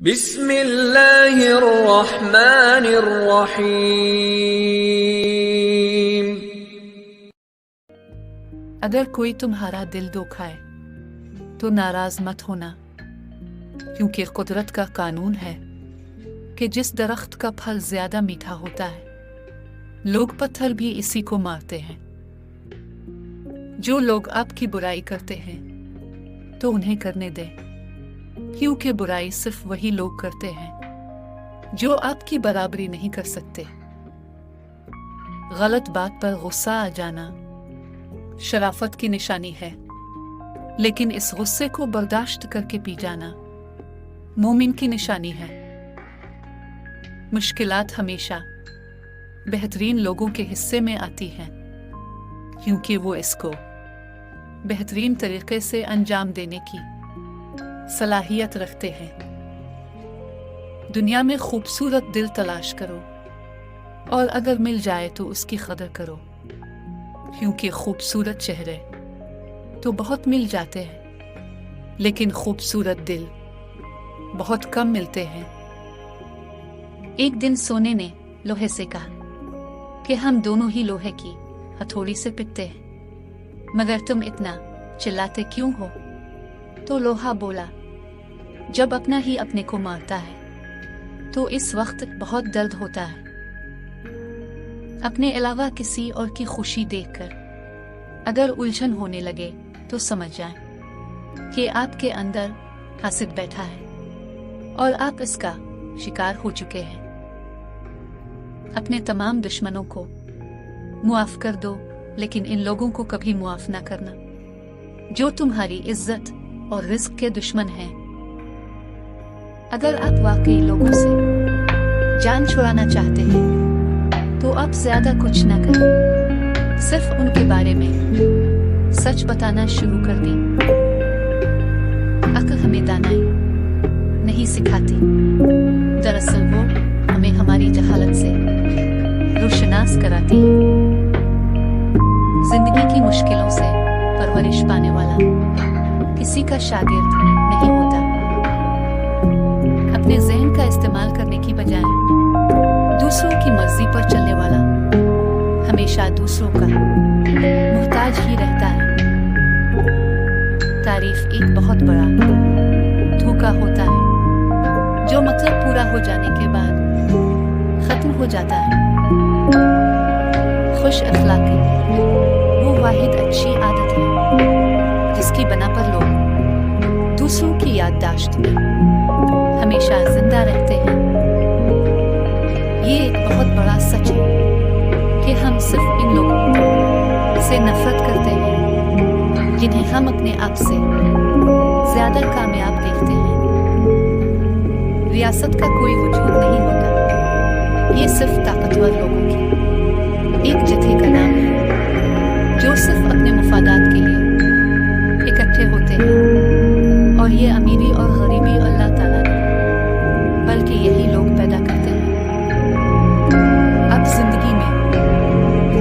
بسم اللہ الرحمن الرحیم۔ اگر کوئی تمہارا دل دکھائے تو ناراض مت ہونا، کیونکہ قدرت کا قانون ہے کہ جس درخت کا پھل زیادہ میٹھا ہوتا ہے لوگ پتھر بھی اسی کو مارتے ہیں۔ جو لوگ آپ کی برائی کرتے ہیں تو انہیں کرنے دیں، کیونکہ برائی صرف وہی لوگ کرتے ہیں جو آپ کی برابری نہیں کر سکتے۔ غلط بات پر غصہ آ جانا شرافت کی نشانی ہے، لیکن اس غصے کو برداشت کر کے پی جانا مومن کی نشانی ہے۔ مشکلات ہمیشہ بہترین لوگوں کے حصے میں آتی ہیں، کیونکہ وہ اس کو بہترین طریقے سے انجام دینے کی صلاحیت رکھتے ہیں۔ دنیا میں خوبصورت دل تلاش کرو، اور اگر مل جائے تو اس کی قدر کرو، کیونکہ خوبصورت چہرے تو بہت مل جاتے ہیں، لیکن خوبصورت دل بہت کم ملتے ہیں۔ ایک دن سونے نے لوہے سے کہا کہ ہم دونوں ہی لوہے کی ہتھوڑی سے پٹتے ہیں، مگر تم اتنا چلاتے کیوں ہو؟ تو لوہا بولا، جب اپنا ہی اپنے کو مارتا ہے تو اس وقت بہت درد ہوتا ہے۔ اپنے علاوہ کسی اور کی خوشی دیکھ کر اگر الجھن ہونے لگے تو سمجھ جائیں کہ آپ کے اندر حاسد بیٹھا ہے اور آپ اس کا شکار ہو چکے ہیں۔ اپنے تمام دشمنوں کو معاف کر دو، لیکن ان لوگوں کو کبھی معاف نہ کرنا جو تمہاری عزت اور رزق کے دشمن ہیں۔ اگر آپ واقعی لوگوں سے جان چھڑانا چاہتے ہیں تو آپ زیادہ کچھ نہ کریں، صرف ان کے بارے میں سچ بتانا شروع کر دیں۔ عقل ہمیں دانائی نہیں سکھاتی، دراصل وہ ہمیں ہماری جہالت سے روشناس کراتی ہے۔ زندگی کی مشکلوں سے پرورش پانے والا کسی کا شاگرد نہیں ہوتا۔ اپنے ذہن کا استعمال کرنے کی بجائے دوسروں کی مرضی پر چلنے والا ہمیشہ دوسروں کا محتاج ہی رہتا ہے۔ تعریف ایک بہت بڑا دھوکہ ہوتا ہے جو مطلب پورا ہو جانے کے بعد ختم ہو جاتا ہے۔ خوش اخلاقی وہ واحد اچھی عادت ہے جس کی بنا پر لوگ دوسروں کی یادداشت میں ہمیشہ زندہ رہتے ہیں۔ یہ ایک بہت بڑا سچ ہے کہ ہم صرف ان لوگوں سے نفرت کرتے ہیں جنہیں ہم اپنے آپ سے زیادہ کامیاب دیکھتے ہیں۔ ریاست کا کوئی وجود نہیں ہوتا، یہ صرف طاقتور لوگوں کی ایک جتھے کا نام ہے جو صرف اپنے مفادات کے لیے اکٹھے ہوتے ہیں، اور یہ امیری اور غریبی اللہ تعالیٰ نے بلکہ یہی لوگ پیدا کرتے ہیں۔ آپ زندگی میں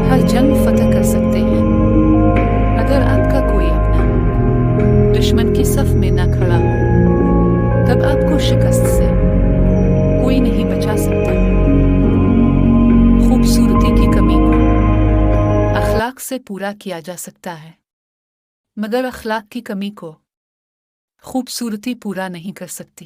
ہر جنگ فتح کر سکتے ہیں، اگر آپ کا کوئی اپنا دشمن کی صف میں نہ کھڑا ہو تب آپ کو شکست سے کوئی نہیں بچا سکتا۔ خوبصورتی کی کمی کو اخلاق سے پورا کیا جا سکتا ہے، مگر اخلاق کی کمی کو خوبصورتی پورا نہیں کر سکتی۔